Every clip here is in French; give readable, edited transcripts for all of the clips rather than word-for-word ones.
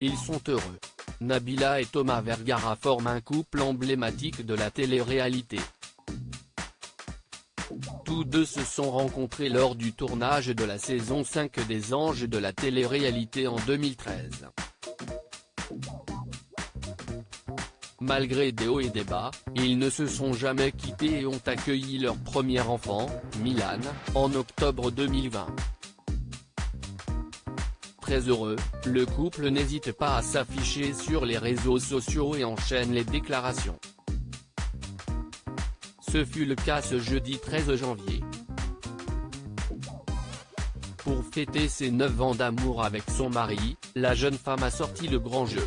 Ils sont heureux. Nabila et Thomas Vergara forment un couple emblématique de la télé-réalité. Tous deux se sont rencontrés lors du tournage de la saison 5 des Anges de la télé-réalité en 2013. Malgré des hauts et des bas, ils ne se sont jamais quittés et ont accueilli leur premier enfant, Milan, en octobre 2020. Très heureux, le couple n'hésite pas à s'afficher sur les réseaux sociaux et enchaîne les déclarations. Ce fut le cas ce jeudi 13 janvier. Pour fêter ses 9 ans d'amour avec son mari, la jeune femme a sorti le grand jeu.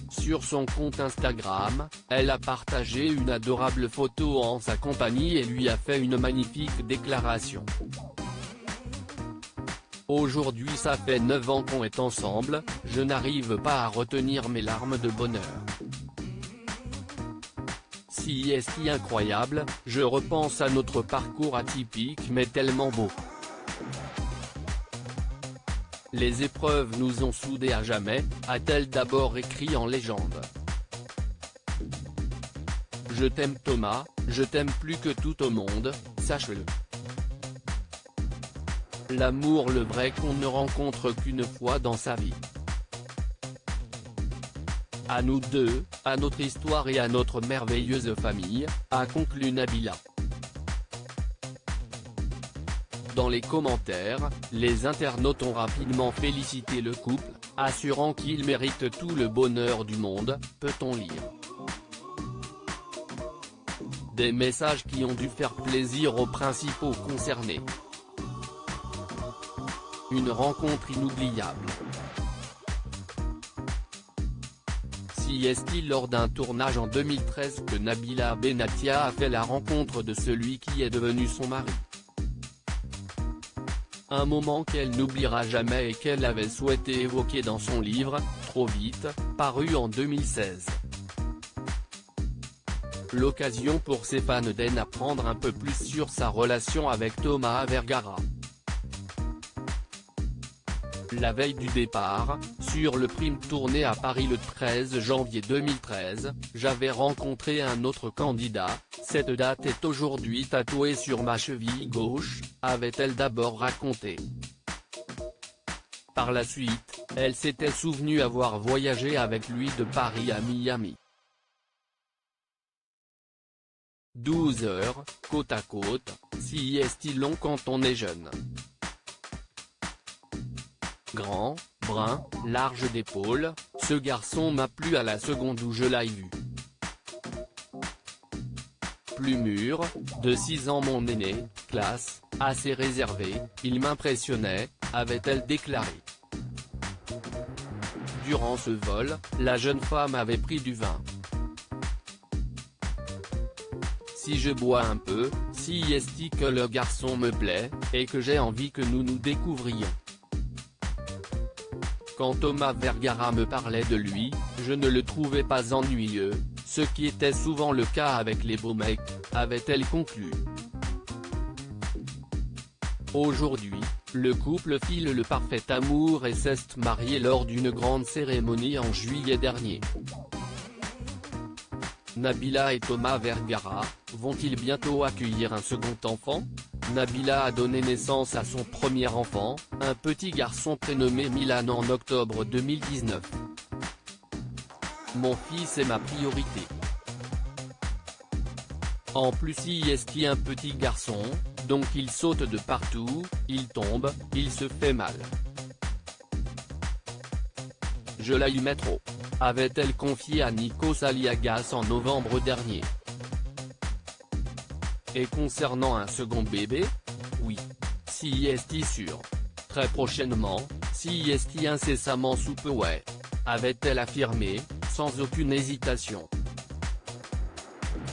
Sur son compte Instagram, elle a partagé une adorable photo en sa compagnie et lui a fait une magnifique déclaration. Aujourd'hui ça fait 9 ans qu'on est ensemble, je n'arrive pas à retenir mes larmes de bonheur. Si est-ce incroyable, je repense à notre parcours atypique mais tellement beau. Les épreuves nous ont soudés à jamais, a-t-elle d'abord écrit en légende. Je t'aime Thomas, je t'aime plus que tout au monde, sache-le. L'amour le vrai qu'on ne rencontre qu'une fois dans sa vie. À nous deux, à notre histoire et à notre merveilleuse famille, a conclu Nabila. Dans les commentaires, les internautes ont rapidement félicité le couple, assurant qu'il mérite tout le bonheur du monde, peut-on lire. Des messages qui ont dû faire plaisir aux principaux concernés. Une rencontre inoubliable. Si est-il lors d'un tournage en 2013 que Nabila Benatia a fait la rencontre de celui qui est devenu son mari. Un moment qu'elle n'oubliera jamais et qu'elle avait souhaité évoquer dans son livre, Trop vite, paru en 2016. L'occasion pour ses fans d'en apprendre un peu plus sur sa relation avec Thomas Vergara. La veille du départ, sur le prime tourné à Paris le 13 janvier 2013, j'avais rencontré un autre candidat, cette date est aujourd'hui tatouée sur ma cheville gauche, avait-elle d'abord raconté. Par la suite, elle s'était souvenue avoir voyagé avec lui de Paris à Miami. 12 heures, côte à côte, si est-il long quand on est jeune. Grand, brun, large d'épaules, ce garçon m'a plu à la seconde où je l'ai vu. Plus mûr, de 6 ans mon aîné, classe, assez réservé, il m'impressionnait, avait-elle déclaré. Durant ce vol, la jeune femme avait pris du vin. Si je bois un peu, si est-il que le garçon me plaît, et que j'ai envie que nous nous découvrions. Quand Thomas Vergara me parlait de lui, je ne le trouvais pas ennuyeux, ce qui était souvent le cas avec les beaux mecs, avait-elle conclu. Aujourd'hui, le couple file le parfait amour et s'est marié lors d'une grande cérémonie en juillet dernier. Nabila et Thomas Vergara, vont-ils bientôt accueillir un second enfant? Nabila a donné naissance à son premier enfant, un petit garçon prénommé Milan en octobre 2019. Mon fils est ma priorité. En plus il est un petit garçon, donc il saute de partout, il tombe, il se fait mal. Je l'aime trop, avait-elle confié à Nikos Aliagas en novembre dernier. Et concernant un second bébé? Oui. Si est sûr. Très prochainement, si est incessamment sous peu ouais. Avait-elle affirmé, sans aucune hésitation.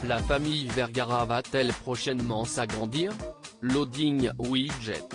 La famille Vergara va-t-elle prochainement s'agrandir? Loading Widget.